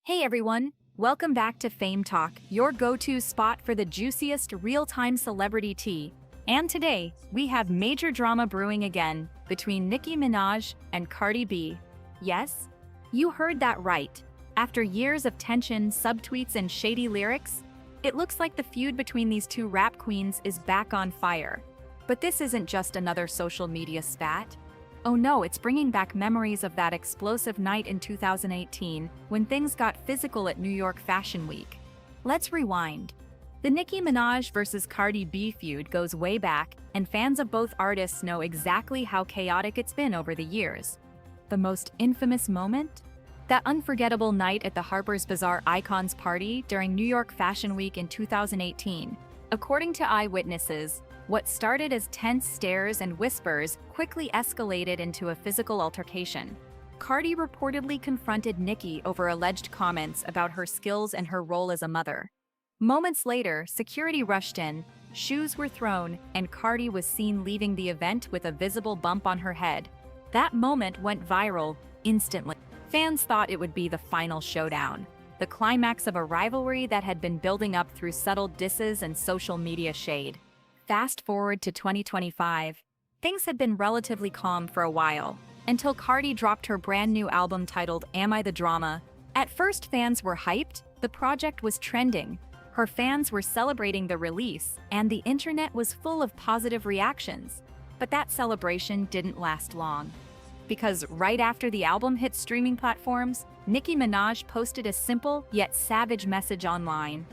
Hey everyone, welcome back to Fame Talk, your go-to spot for the juiciest real-time celebrity tea. And today, we have major drama brewing again between Nicki Minaj and Cardi B. Yes, you heard that right. After years of tension, subtweets, and shady lyrics, it looks like the feud between these two rap queens is back on fire. But this isn't just another social media spat. Oh no, it's bringing back memories of that explosive night in 2018 when things got physical at New York Fashion Week. Let's rewind. The Nicki Minaj versus Cardi B feud goes way back, and fans of both artists know exactly how chaotic it's been over the years. The most infamous moment? That unforgettable night at the Harper's Bazaar Icons party during New York Fashion Week in 2018. According to eyewitnesses, what started as tense stares and whispers quickly escalated into a physical altercation. Cardi reportedly confronted Nicki over alleged comments about her skills and her role as a mother. Moments later, security rushed in, shoes were thrown, and Cardi was seen leaving the event with a visible bump on her head. That moment went viral instantly. Fans thought it would be the final showdown, the climax of a rivalry that had been building up through subtle disses and social media shade. Fast forward to 2025, things had been relatively calm for a while, until Cardi dropped her brand new album titled Am I the Drama? At first fans were hyped, the project was trending, her fans were celebrating the release, and the internet was full of positive reactions. But that celebration didn't last long. Because right after the album hit streaming platforms, Nicki Minaj posted a simple yet savage message online.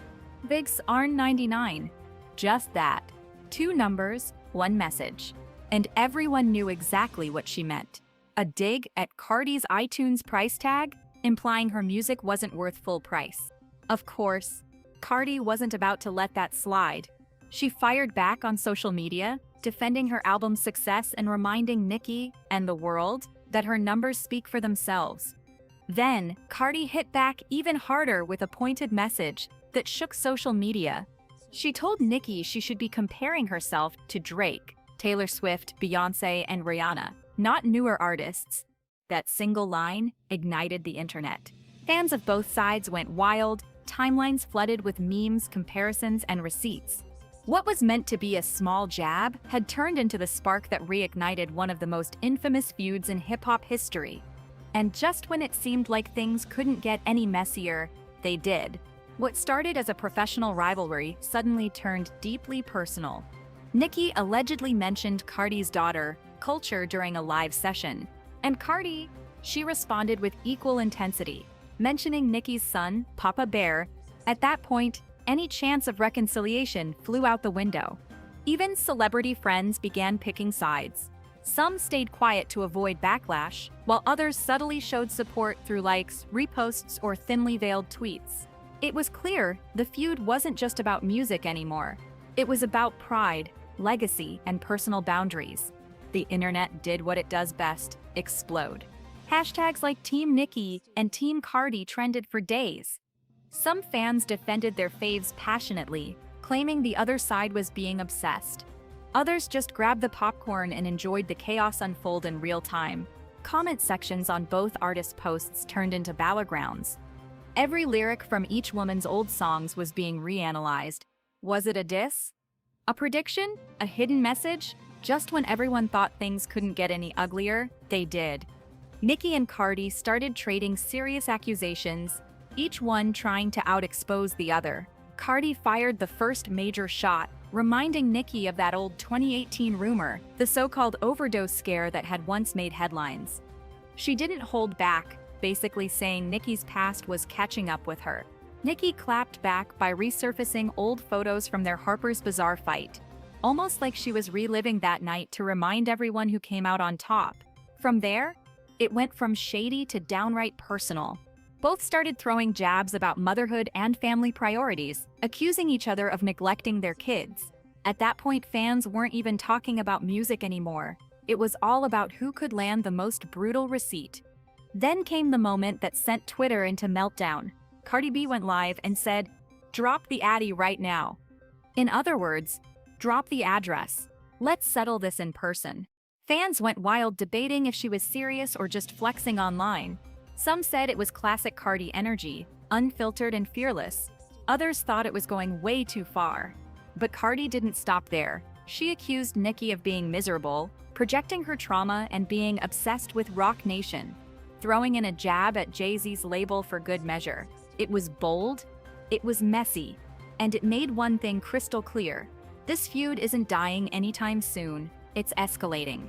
Bigs aren't 99. Just that. 2 numbers, 1 message. And everyone knew exactly what she meant. A dig at Cardi's iTunes price tag, implying her music wasn't worth full price. Of course, Cardi wasn't about to let that slide. She fired back on social media, defending her album's success and reminding Nicki and the world that her numbers speak for themselves. Then, Cardi hit back even harder with a pointed message that shook social media. She told Nicki she should be comparing herself to Drake, Taylor Swift, Beyoncé, and Rihanna, not newer artists. That single line ignited the internet. Fans of both sides went wild, timelines flooded with memes, comparisons, and receipts. What was meant to be a small jab had turned into the spark that reignited one of the most infamous feuds in hip-hop history. And just when it seemed like things couldn't get any messier, they did. What started as a professional rivalry suddenly turned deeply personal. Nicki allegedly mentioned Cardi's daughter, Culture, during a live session. And Cardi, she responded with equal intensity, mentioning Nicki's son, Papa Bear. At that point, any chance of reconciliation flew out the window. Even celebrity friends began picking sides. Some stayed quiet to avoid backlash, while others subtly showed support through likes, reposts, or thinly veiled tweets. It was clear the feud wasn't just about music anymore. It was about pride, legacy, and personal boundaries. The internet did what it does best: explode. Hashtags like Team Nicki and Team Cardi trended for days. Some fans defended their faves passionately, claiming the other side was being obsessed. Others just grabbed the popcorn and enjoyed the chaos unfold in real time. Comment sections on both artists' posts turned into battlegrounds. Every lyric from each woman's old songs was being reanalyzed. Was it a diss? A prediction? A hidden message? Just when everyone thought things couldn't get any uglier, they did. Nicki and Cardi started trading serious accusations, each one trying to out-expose the other. Cardi fired the first major shot, reminding Nicki of that old 2018 rumor, the so-called overdose scare that had once made headlines. She didn't hold back, basically saying Nicki's past was catching up with her. Nicki clapped back by resurfacing old photos from their Harper's Bazaar fight, almost like she was reliving that night to remind everyone who came out on top. From there, it went from shady to downright personal. Both started throwing jabs about motherhood and family priorities, accusing each other of neglecting their kids. At that point, fans weren't even talking about music anymore. It was all about who could land the most brutal receipt. Then came the moment that sent Twitter into meltdown. Cardi B went live and said, "Drop the addy right now." In other words, drop the address. Let's settle this in person. Fans went wild debating if she was serious or just flexing online. Some said it was classic Cardi energy, unfiltered and fearless. Others thought it was going way too far. But Cardi didn't stop there. She accused Nicki of being miserable, projecting her trauma and being obsessed with Roc Nation, throwing in a jab at Jay-Z's label for good measure. It was bold, it was messy, and it made one thing crystal clear. This feud isn't dying anytime soon, it's escalating.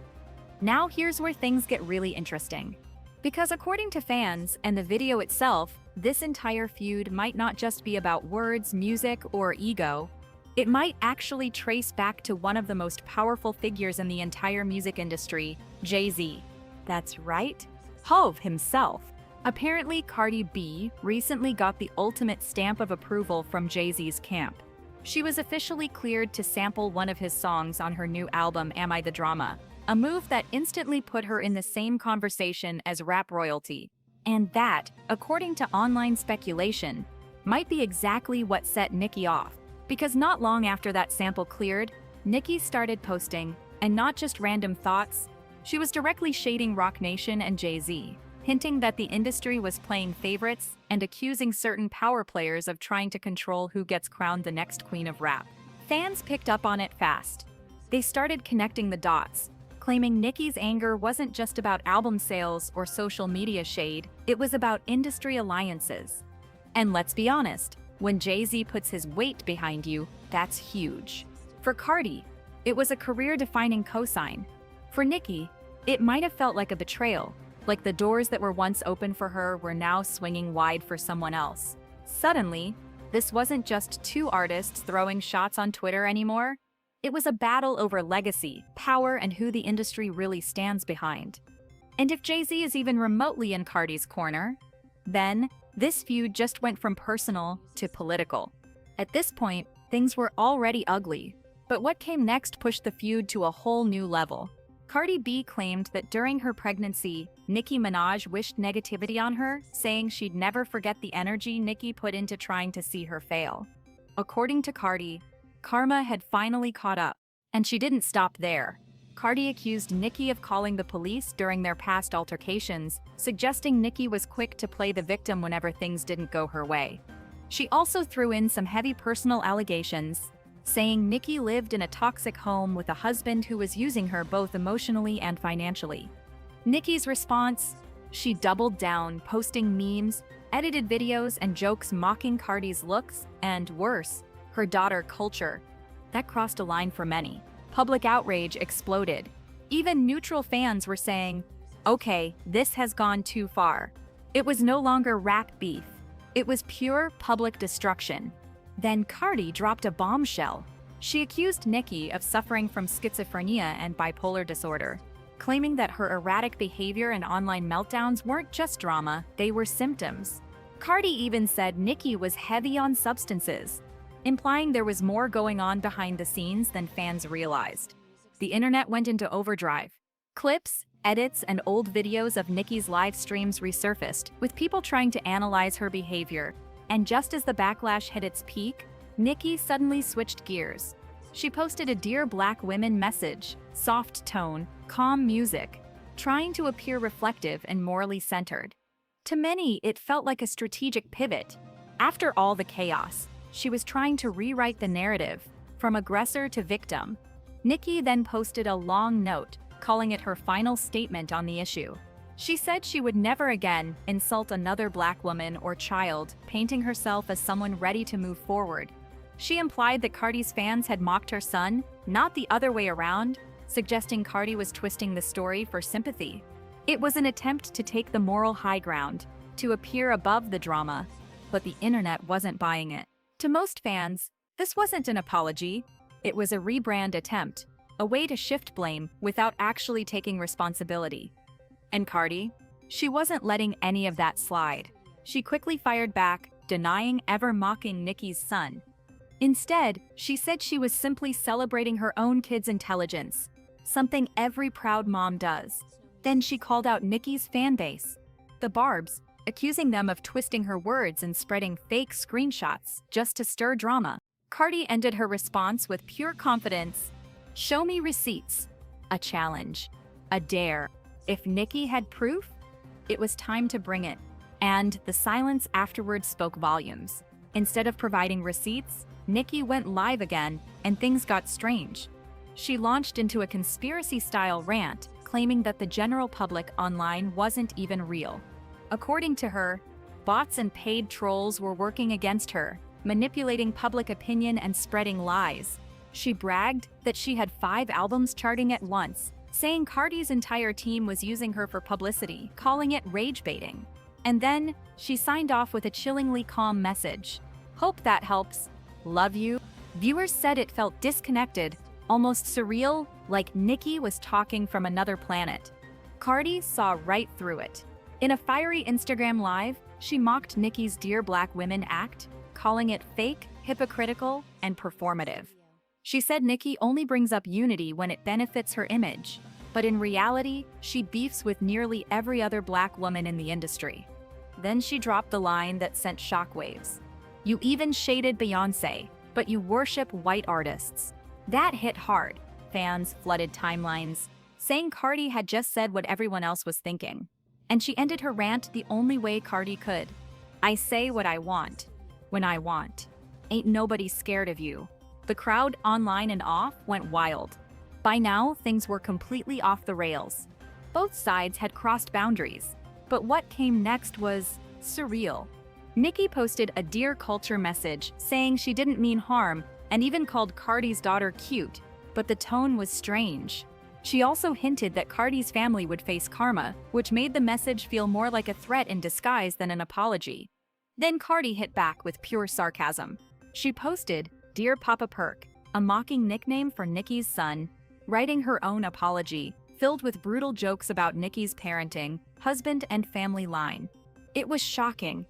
Now here's where things get really interesting. Because according to fans and the video itself, this entire feud might not just be about words, music, or ego. It might actually trace back to one of the most powerful figures in the entire music industry, Jay-Z. That's right, Hov himself. Apparently, Cardi B recently got the ultimate stamp of approval from Jay-Z's camp. She was officially cleared to sample one of his songs on her new album, Am I the Drama? A move that instantly put her in the same conversation as rap royalty. And that, according to online speculation, might be exactly what set Nicki off. Because not long after that sample cleared, Nicki started posting, and not just random thoughts, she was directly shading Roc Nation and Jay-Z, hinting that the industry was playing favorites and accusing certain power players of trying to control who gets crowned the next queen of rap. Fans picked up on it fast. They started connecting the dots, claiming Nicki's anger wasn't just about album sales or social media shade, it was about industry alliances. And let's be honest, when Jay-Z puts his weight behind you, that's huge. For Cardi, it was a career-defining cosign. For Nicki, it might have felt like a betrayal, like the doors that were once open for her were now swinging wide for someone else. Suddenly, this wasn't just two artists throwing shots on Twitter anymore. It was a battle over legacy, power, and who the industry really stands behind. And if Jay-Z is even remotely in Cardi's corner, then this feud just went from personal to political. At this point, things were already ugly, but what came next pushed the feud to a whole new level. Cardi B claimed that during her pregnancy, Nicki Minaj wished negativity on her, saying she'd never forget the energy Nicki put into trying to see her fail. According to Cardi, karma had finally caught up, and she didn't stop there. Cardi accused Nicki of calling the police during their past altercations, suggesting Nicki was quick to play the victim whenever things didn't go her way. She also threw in some heavy personal allegations, saying Nicki lived in a toxic home with a husband who was using her both emotionally and financially. Nicki's response? She doubled down, posting memes, edited videos, and jokes mocking Cardi's looks, and worse, her daughter culture. That crossed a line for many. Public outrage exploded. Even neutral fans were saying, okay, this has gone too far. It was no longer rap beef. It was pure public destruction. Then Cardi dropped a bombshell. She accused Nicki of suffering from schizophrenia and bipolar disorder, claiming that her erratic behavior and online meltdowns weren't just drama, they were symptoms. Cardi even said Nicki was heavy on substances, implying there was more going on behind the scenes than fans realized. The internet went into overdrive. Clips, edits, and old videos of Nicki's live streams resurfaced, with people trying to analyze her behavior. And just as the backlash hit its peak, Nicki suddenly switched gears. She posted a Dear Black Women message, soft tone, calm music, trying to appear reflective and morally centered. To many, it felt like a strategic pivot. After all the chaos, she was trying to rewrite the narrative, from aggressor to victim. Nicki then posted a long note, calling it her final statement on the issue. She said she would never again insult another Black woman or child, painting herself as someone ready to move forward. She implied that Cardi's fans had mocked her son, not the other way around, suggesting Cardi was twisting the story for sympathy. It was an attempt to take the moral high ground, to appear above the drama, but the internet wasn't buying it. To most fans, this wasn't an apology, it was a rebrand attempt, a way to shift blame without actually taking responsibility. And Cardi? She wasn't letting any of that slide. She quickly fired back, denying ever mocking Nicki's son. Instead, she said she was simply celebrating her own kid's intelligence, something every proud mom does. Then she called out Nicki's fanbase, the Barbs, accusing them of twisting her words and spreading fake screenshots just to stir drama. Cardi ended her response with pure confidence. Show me receipts. A challenge. A dare. If Nicki had proof, it was time to bring it. And the silence afterwards spoke volumes. Instead of providing receipts, Nicki went live again, and things got strange. She launched into a conspiracy-style rant, claiming that the general public online wasn't even real. According to her, bots and paid trolls were working against her, manipulating public opinion and spreading lies. She bragged that she had 5 albums charting at once, saying Cardi's entire team was using her for publicity, calling it rage baiting. And then, she signed off with a chillingly calm message. "Hope that helps. Love you." Viewers said it felt disconnected, almost surreal, like Nicki was talking from another planet. Cardi saw right through it. In a fiery Instagram live, she mocked Nicki's Dear Black Women act, calling it fake, hypocritical, and performative. She said Nicki only brings up unity when it benefits her image, but in reality, she beefs with nearly every other Black woman in the industry. Then she dropped the line that sent shockwaves. "You even shaded Beyoncé, but you worship white artists." That hit hard. Fans flooded timelines, saying Cardi had just said what everyone else was thinking. And she ended her rant the only way Cardi could. "I say what I want, when I want. Ain't nobody scared of you." The crowd, online and off, went wild. By now, things were completely off the rails. Both sides had crossed boundaries, but what came next was surreal. Nicki posted a Dear Culture message saying she didn't mean harm and even called Cardi's daughter cute, but the tone was strange. She also hinted that Cardi's family would face karma, which made the message feel more like a threat in disguise than an apology. Then Cardi hit back with pure sarcasm. She posted, "Dear Papa Perk," a mocking nickname for Nicki's son, writing her own apology, filled with brutal jokes about Nicki's parenting, husband, and family line. It was shocking.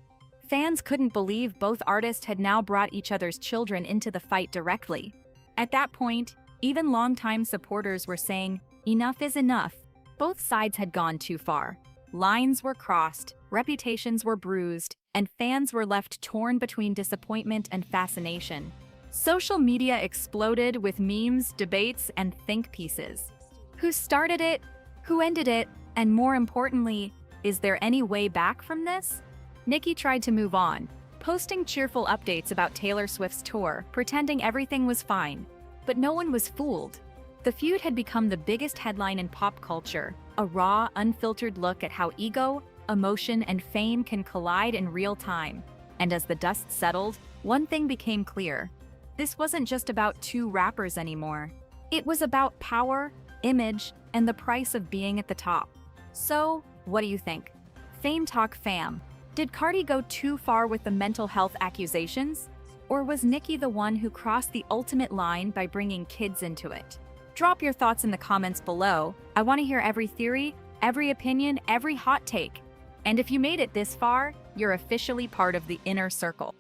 Fans couldn't believe both artists had now brought each other's children into the fight directly. At that point, even longtime supporters were saying, enough is enough. Both sides had gone too far. Lines were crossed, reputations were bruised, and fans were left torn between disappointment and fascination. Social media exploded with memes, debates, and think pieces. Who started it? Who ended it? And more importantly, is there any way back from this? Nicki tried to move on, posting cheerful updates about Taylor Swift's tour, pretending everything was fine. But no one was fooled. The feud had become the biggest headline in pop culture, a raw, unfiltered look at how ego, emotion, and fame can collide in real time. And as the dust settled, one thing became clear. This wasn't just about 2 rappers anymore. It was about power, image, and the price of being at the top. So, what do you think? Fame Talk fam, did Cardi go too far with the mental health accusations? Or was Nicki the one who crossed the ultimate line by bringing kids into it? Drop your thoughts in the comments below. I want to hear every theory, every opinion, every hot take. And if you made it this far, you're officially part of the inner circle.